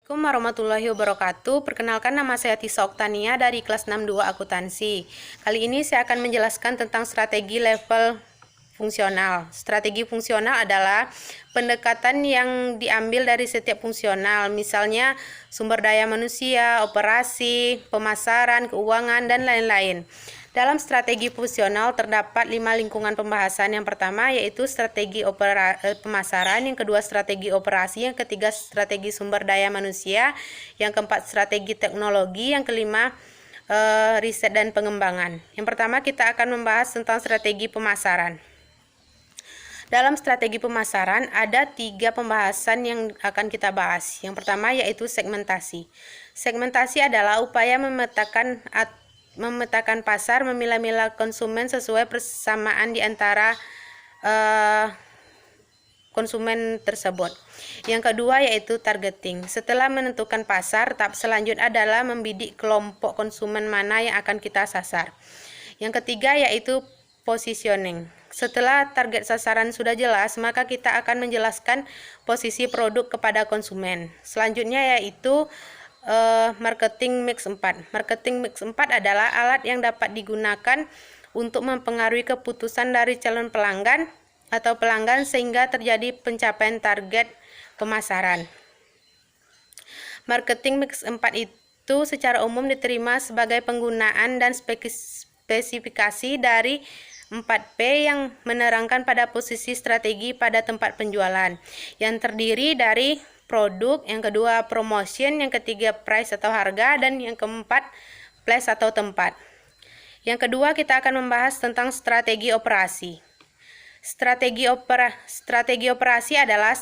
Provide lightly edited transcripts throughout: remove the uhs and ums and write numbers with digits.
Assalamualaikum warahmatullahi wabarakatuh. Perkenalkan, nama saya Tisa Oktania dari kelas 62 akuntansi. Kali ini saya akan menjelaskan tentang strategi level fungsional. Strategi fungsional adalah pendekatan yang diambil dari setiap fungsional, misalnya sumber daya manusia, operasi, pemasaran, keuangan, dan lain-lain. Dalam strategi fungsional terdapat 5 lingkungan pembahasan. Yang pertama yaitu strategi pemasaran, yang kedua strategi operasi, yang ketiga strategi sumber daya manusia, yang keempat strategi teknologi, yang kelima riset dan pengembangan. Yang pertama kita akan membahas tentang strategi pemasaran. Dalam strategi pemasaran ada 3 pembahasan yang akan kita bahas. Yang pertama yaitu segmentasi. Segmentasi adalah upaya memetakan pasar, memilah-milah konsumen sesuai persamaan di antara konsumen tersebut. Yang kedua yaitu targeting. Setelah menentukan pasar, tahap selanjutnya adalah membidik kelompok konsumen mana yang akan kita sasar. Yang ketiga yaitu positioning. Setelah target sasaran sudah jelas, maka kita akan menjelaskan posisi produk kepada konsumen. Selanjutnya yaitu marketing mix 4. Marketing mix 4 adalah alat yang dapat digunakan untuk mempengaruhi keputusan dari calon pelanggan atau pelanggan sehingga terjadi pencapaian target pemasaran. Marketing mix 4 itu secara umum diterima sebagai penggunaan dan spesifikasi dari 4P yang menerangkan pada posisi strategi pada tempat penjualan, yang terdiri dari produk, yang kedua promotion, yang ketiga price atau harga, dan yang keempat place atau tempat. Yang kedua kita akan membahas tentang strategi operasi. Strategi operasi adalah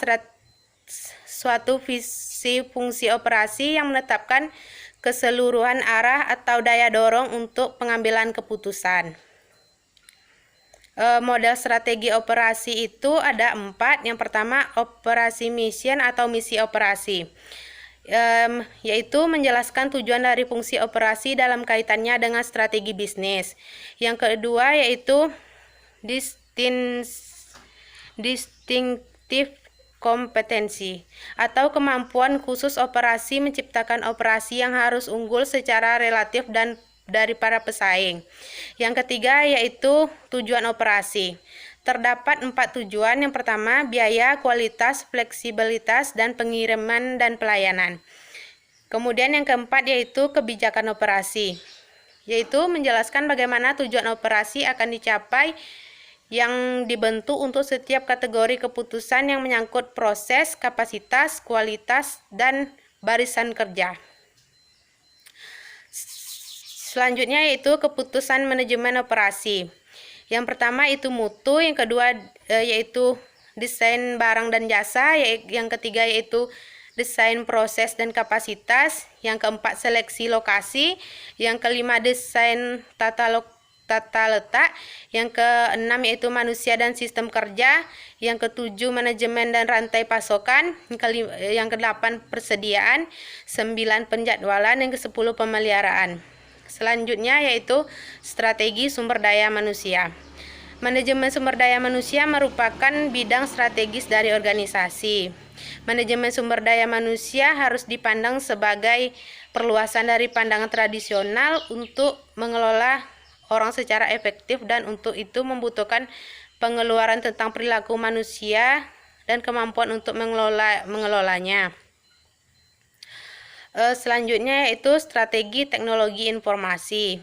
suatu visi fungsi operasi yang menetapkan keseluruhan arah atau daya dorong untuk pengambilan keputusan. Model strategi operasi itu ada 4. Yang pertama operasi mission atau misi operasi, yaitu menjelaskan tujuan dari fungsi operasi dalam kaitannya dengan strategi bisnis. Yang kedua yaitu distinctive kompetensi atau kemampuan khusus operasi, menciptakan operasi yang harus unggul secara relatif dan dari para pesaing. Yang ketiga yaitu tujuan operasi. Terdapat 4 tujuan. Yang pertama biaya, kualitas, fleksibilitas, dan pengiriman dan pelayanan. Kemudian yang keempat yaitu kebijakan operasi, yaitu menjelaskan bagaimana tujuan operasi akan dicapai yang dibentuk untuk setiap kategori keputusan yang menyangkut proses, kapasitas, kualitas, dan barisan kerja. Selanjutnya yaitu keputusan manajemen operasi. Yang pertama itu mutu, yang kedua yaitu desain barang dan jasa, yang ketiga yaitu desain proses dan kapasitas, yang keempat seleksi lokasi, yang kelima desain tata letak, yang keenam yaitu manusia dan sistem kerja, yang ketujuh manajemen dan rantai pasokan, yang kedelapan persediaan, 9 penjadwalan, yang ke-10 pemeliharaan. Selanjutnya yaitu strategi sumber daya manusia. Manajemen sumber daya manusia merupakan bidang strategis dari organisasi. Manajemen sumber daya manusia harus dipandang sebagai perluasan dari pandangan tradisional untuk mengelola orang secara efektif, dan untuk itu membutuhkan pengeluaran tentang perilaku manusia dan kemampuan untuk mengelolanya. Selanjutnya yaitu strategi teknologi informasi.